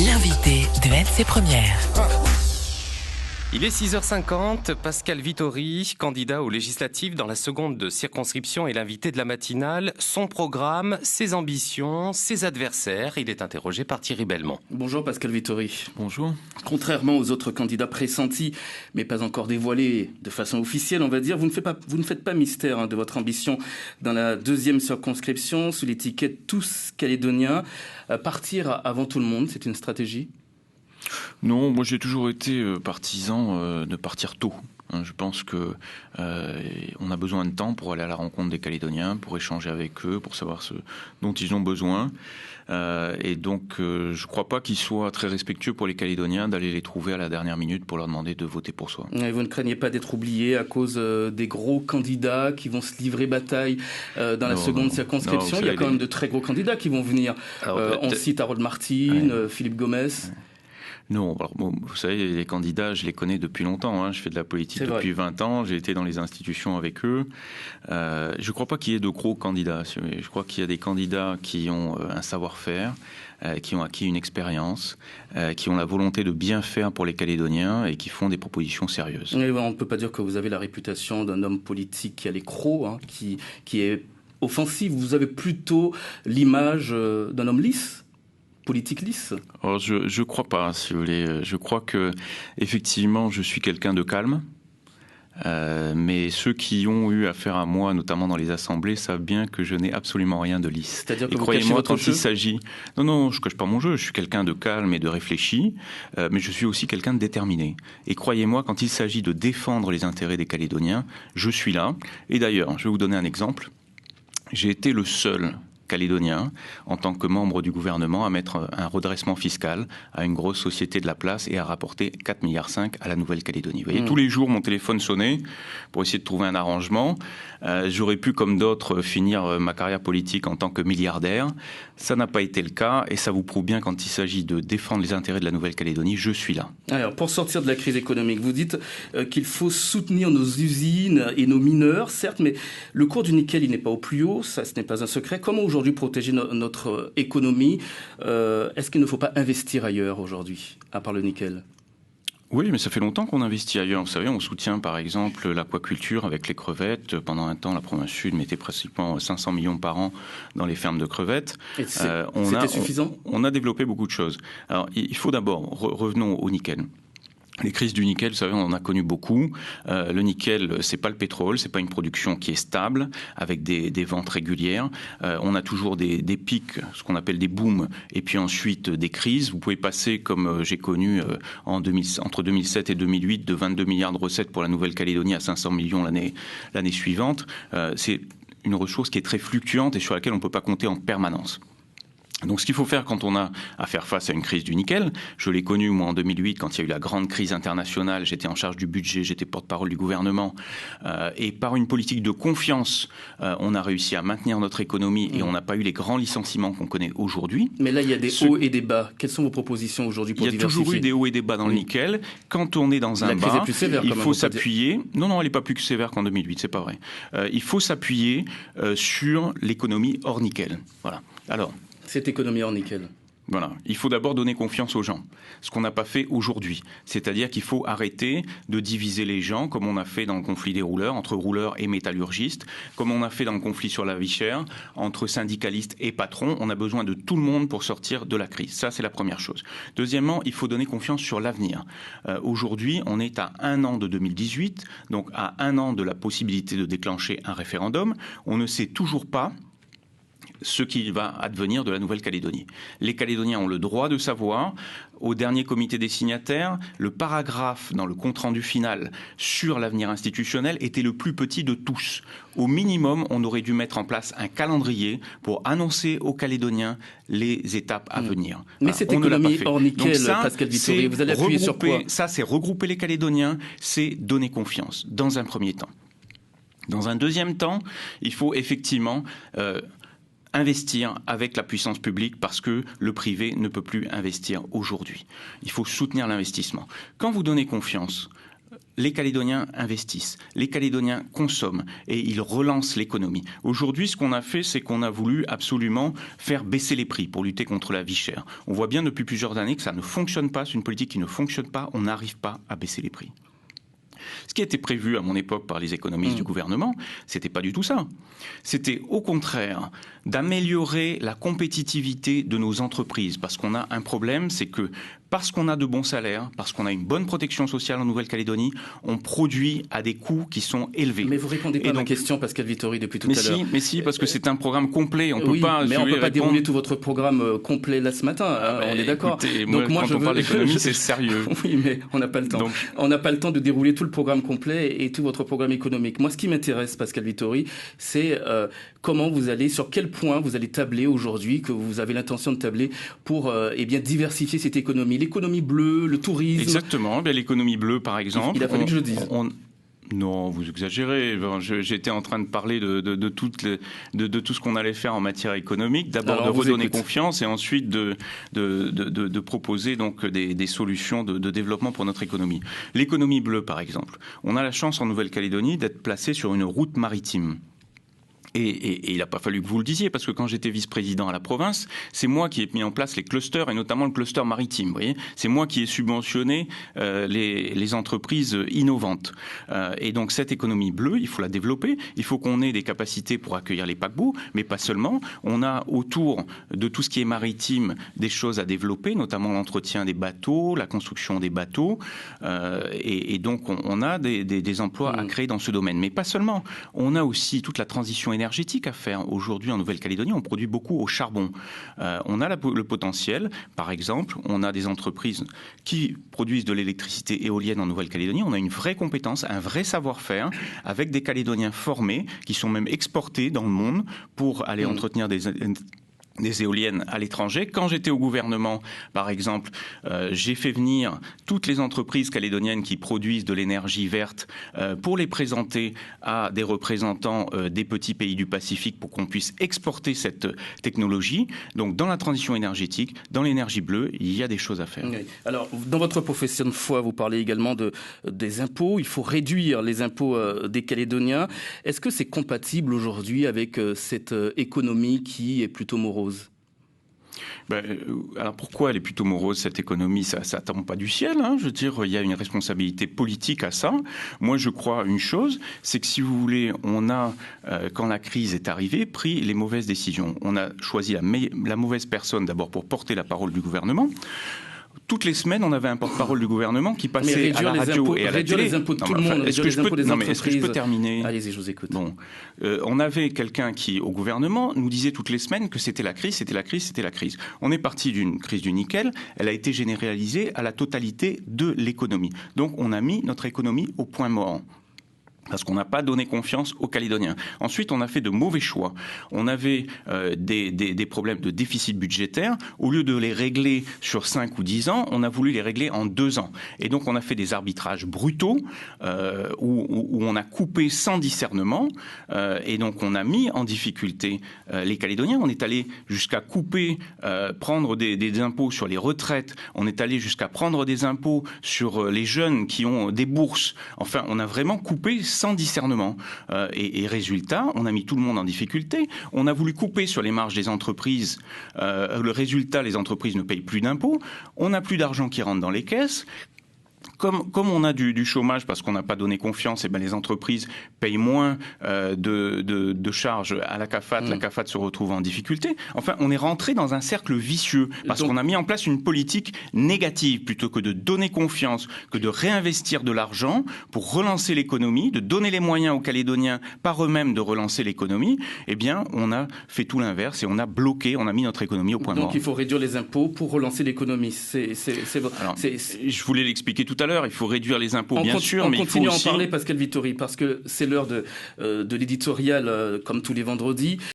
L'invité de MC Première. Il est 6h50, Pascal Vittori, candidat aux législatives dans la seconde circonscription est l'invité de la matinale. Son programme, ses ambitions, ses adversaires, il est interrogé par Thierry Belmont. Bonjour Pascal Vittori. Bonjour. Contrairement aux autres candidats pressentis, mais pas encore dévoilés de façon officielle, on va dire, vous ne faites pas mystère de votre ambition dans la deuxième circonscription sous l'étiquette Tous Calédoniens. Partir avant tout le monde, c'est une stratégie ? Non, moi j'ai toujours été partisan de partir tôt. Je pense que on a besoin de temps pour aller à la rencontre des Calédoniens, pour échanger avec eux, pour savoir ce dont ils ont besoin. Et donc, je ne crois pas qu'il soit très respectueux pour les Calédoniens d'aller les trouver à la dernière minute pour leur demander de voter pour soi. Et vous ne craignez pas d'être oublié à cause des gros candidats qui vont se livrer bataille dans la seconde circonscription. Il y a quand même de très gros candidats qui vont venir. On cite Harold Martin, Philippe Gomez. Non, alors, bon, vous savez, les candidats, je les connais depuis longtemps. Je fais de la politique depuis 20 ans. J'ai été dans les institutions avec eux. Je ne crois pas qu'il y ait de gros candidats. Je crois qu'il y a des candidats qui ont un savoir-faire, qui ont acquis une expérience, qui ont la volonté de bien faire pour les Calédoniens et qui font des propositions sérieuses. Oui, on ne peut pas dire que vous avez la réputation d'un homme politique qui a les crocs, qui est offensif. Vous avez plutôt l'image d'un homme lisse. Politique lisse ? Alors, je crois pas, si vous voulez. Je crois que effectivement, je suis quelqu'un de calme. Mais ceux qui ont eu affaire à moi, notamment dans les assemblées, savent bien que je n'ai absolument rien de lisse. C'est-à-dire que et vous cachez votre jeu ? Quand il s'agit... Non, je cache pas mon jeu. Je suis quelqu'un de calme et de réfléchi, mais je suis aussi quelqu'un de déterminé. Et croyez-moi, quand il s'agit de défendre les intérêts des Calédoniens, je suis là. Et d'ailleurs, je vais vous donner un exemple. J'ai été le seul Calédonien, en tant que membre du gouvernement, à mettre un redressement fiscal à une grosse société de la place et à rapporter 4,5 milliards à la Nouvelle-Calédonie. Vous voyez, tous les jours, mon téléphone sonnait pour essayer de trouver un arrangement. J'aurais pu, comme d'autres, finir ma carrière politique en tant que milliardaire. Ça n'a pas été le cas et ça vous prouve bien, quand il s'agit de défendre les intérêts de la Nouvelle-Calédonie, je suis là. Alors, pour sortir de la crise économique, vous dites qu'il faut soutenir nos usines et nos mineurs, certes, mais le cours du nickel, il n'est pas au plus haut, ça, ce n'est pas un secret. Comment aujourd'hui protéger notre économie? Est-ce qu'il ne faut pas investir ailleurs aujourd'hui, à part le nickel? Oui, mais ça fait longtemps qu'on investit ailleurs. Vous savez, on soutient par exemple l'aquaculture avec les crevettes. Pendant un temps, la province sud mettait pratiquement 500 millions par an dans les fermes de crevettes. C'était suffisant? On a développé beaucoup de choses. Alors, il faut d'abord, revenons au nickel. Les crises du nickel, vous savez, on en a connu beaucoup. Le nickel, c'est pas le pétrole, c'est pas une production qui est stable, avec des ventes régulières. On a toujours des pics, ce qu'on appelle des booms, et puis ensuite des crises. Vous pouvez passer, comme j'ai connu entre 2007 et 2008, de 22 milliards de recettes pour la Nouvelle-Calédonie à 500 millions l'année suivante. C'est une ressource qui est très fluctuante et sur laquelle on ne peut pas compter en permanence. Donc ce qu'il faut faire quand on a à faire face à une crise du nickel, je l'ai connu moi en 2008 quand il y a eu la grande crise internationale, j'étais en charge du budget, j'étais porte-parole du gouvernement, et par une politique de confiance, on a réussi à maintenir notre économie et on n'a pas eu les grands licenciements qu'on connaît aujourd'hui. Mais là il y a des hauts et des bas. Quelles sont vos propositions aujourd'hui pour diversifier? Il y a toujours eu des hauts et des bas dans le nickel. Quand on est dans un bas, il faut s'appuyer... Non, elle n'est pas plus sévère qu'en 2008, c'est pas vrai. Il faut s'appuyer sur l'économie hors nickel. Voilà. Alors... Cette économie hors nickel. Voilà. Il faut d'abord donner confiance aux gens, ce qu'on n'a pas fait aujourd'hui. C'est-à-dire qu'il faut arrêter de diviser les gens, comme on a fait dans le conflit des rouleurs, entre rouleurs et métallurgistes, comme on a fait dans le conflit sur la vie chère, entre syndicalistes et patrons. On a besoin de tout le monde pour sortir de la crise. Ça, c'est la première chose. Deuxièmement, il faut donner confiance sur l'avenir. Aujourd'hui, on est à 1 an de 2018, donc à 1 an de la possibilité de déclencher un référendum. On ne sait toujours pas ce qui va advenir de la Nouvelle-Calédonie. Les Calédoniens ont le droit de savoir. Au dernier comité des signataires, le paragraphe dans le compte-rendu final sur l'avenir institutionnel était le plus petit de tous. Au minimum, on aurait dû mettre en place un calendrier pour annoncer aux Calédoniens les étapes à venir. Mais cette économie hors nickel, Pascal Vittori, vous allez appuyer sur quoi? Ça, c'est regrouper les Calédoniens, c'est donner confiance, dans un premier temps. Dans un deuxième temps, il faut effectivement... investir avec la puissance publique parce que le privé ne peut plus investir aujourd'hui. Il faut soutenir l'investissement. Quand vous donnez confiance, les Calédoniens investissent, les Calédoniens consomment et ils relancent l'économie. Aujourd'hui, ce qu'on a fait, c'est qu'on a voulu absolument faire baisser les prix pour lutter contre la vie chère. On voit bien depuis plusieurs années que ça ne fonctionne pas, c'est une politique qui ne fonctionne pas, on n'arrive pas à baisser les prix. Ce qui était prévu à mon époque par les économistes du gouvernement, c'était pas du tout ça. C'était au contraire d'améliorer la compétitivité de nos entreprises. Parce qu'on a un problème, c'est que parce qu'on a de bons salaires, parce qu'on a une bonne protection sociale en Nouvelle-Calédonie, on produit à des coûts qui sont élevés. Mais vous répondez pas à ma question, Pascal Vittori, depuis tout à l'heure. Mais si, parce que c'est un programme complet. On peut pas. Mais on peut pas dérouler tout votre programme complet là ce matin. On est d'accord. Donc moi, quand on parle d'économie, c'est sérieux. Oui, mais on n'a pas le temps. On n'a pas le temps de dérouler tout le programme complet et tout votre programme économique. Moi, ce qui m'intéresse, Pascal Vittori, c'est comment vous allez, sur quel point vous allez tabler aujourd'hui, que vous avez l'intention de tabler pour diversifier cette économie. L'économie bleue, le tourisme. Exactement. L'économie bleue, par exemple. Il a fallu que je le dise. Non, vous exagérez. J'étais en train de parler de tout ce qu'on allait faire en matière économique. D'abord de redonner confiance et ensuite de proposer donc des solutions de développement pour notre économie. L'économie bleue, par exemple. On a la chance en Nouvelle-Calédonie d'être placé sur une route maritime. Et il n'a pas fallu que vous le disiez, parce que quand j'étais vice-président à la province, c'est moi qui ai mis en place les clusters, et notamment le cluster maritime. Vous voyez, c'est moi qui ai subventionné les entreprises innovantes. Et donc cette économie bleue, il faut la développer. Il faut qu'on ait des capacités pour accueillir les paquebots, mais pas seulement. On a autour de tout ce qui est maritime des choses à développer, notamment l'entretien des bateaux, la construction des bateaux. Et donc on a des emplois à créer dans ce domaine. Mais pas seulement. On a aussi toute la transition énergétique à faire. Aujourd'hui, en Nouvelle-Calédonie, on produit beaucoup au charbon. On a le potentiel, par exemple, on a des entreprises qui produisent de l'électricité éolienne en Nouvelle-Calédonie. On a une vraie compétence, un vrai savoir-faire, avec des Calédoniens formés, qui sont même exportés dans le monde pour aller entretenir des éoliennes à l'étranger. Quand j'étais au gouvernement, par exemple, j'ai fait venir toutes les entreprises calédoniennes qui produisent de l'énergie verte pour les présenter à des représentants des petits pays du Pacifique pour qu'on puisse exporter cette technologie. Donc, dans la transition énergétique, dans l'énergie bleue, il y a des choses à faire. Oui. Alors, dans votre profession de foi, vous parlez également des impôts. Il faut réduire les impôts des Calédoniens. Est-ce que c'est compatible aujourd'hui avec cette économie qui est plutôt morose ? Alors pourquoi elle est plutôt morose, cette économie? Ça ne tombe pas du ciel, hein. Je veux dire, il y a une responsabilité politique à ça. Moi, je crois une chose, c'est que si vous voulez, on a, quand la crise est arrivée, pris les mauvaises décisions. On a choisi la mauvaise personne d'abord pour porter la parole du gouvernement. Toutes les semaines, on avait un porte-parole du gouvernement qui passait à la radio et à la télé. Réduire les impôts de tout le monde, réduire les impôts des entreprises. Est-ce que je peux terminer? Allez-y, je vous écoute. Bon, on avait quelqu'un qui, au gouvernement, nous disait toutes les semaines que c'était la crise, c'était la crise, c'était la crise. On est parti d'une crise du nickel, elle a été généralisée à la totalité de l'économie. Donc, on a mis notre économie au point mort. Parce qu'on n'a pas donné confiance aux Calédoniens. Ensuite, on a fait de mauvais choix. On avait des problèmes de déficit budgétaire. Au lieu de les régler sur 5 ou 10 ans, on a voulu les régler en 2 ans. Et donc, on a fait des arbitrages brutaux où on a coupé sans discernement. Et donc, on a mis en difficulté les Calédoniens. On est allé jusqu'à couper, prendre des impôts sur les retraites. On est allé jusqu'à prendre des impôts sur les jeunes qui ont des bourses. Enfin, on a vraiment coupé sans discernement. Et résultat, on a mis tout le monde en difficulté. On a voulu couper sur les marges des entreprises. Le résultat, les entreprises ne payent plus d'impôts. On n'a plus d'argent qui rentre dans les caisses. Comme on a du chômage parce qu'on n'a pas donné confiance, et ben les entreprises payent moins de charges à la CAFAT. La CAFAT se retrouve en difficulté. Enfin, on est rentré dans un cercle vicieux parce qu'on a mis en place une politique négative plutôt que de donner confiance, que de réinvestir de l'argent pour relancer l'économie, de donner les moyens aux Calédoniens par eux-mêmes de relancer l'économie. Eh bien, on a fait tout l'inverse et on a bloqué, on a mis notre économie au point mort. Donc, il faut réduire les impôts pour relancer l'économie. Je voulais l'expliquer tout à l'heure. Il faut réduire les impôts, bien sûr, mais il faut aussi... On continue à en parler, Pascal Vittori, parce que c'est l'heure de l'éditorial, comme tous les vendredis.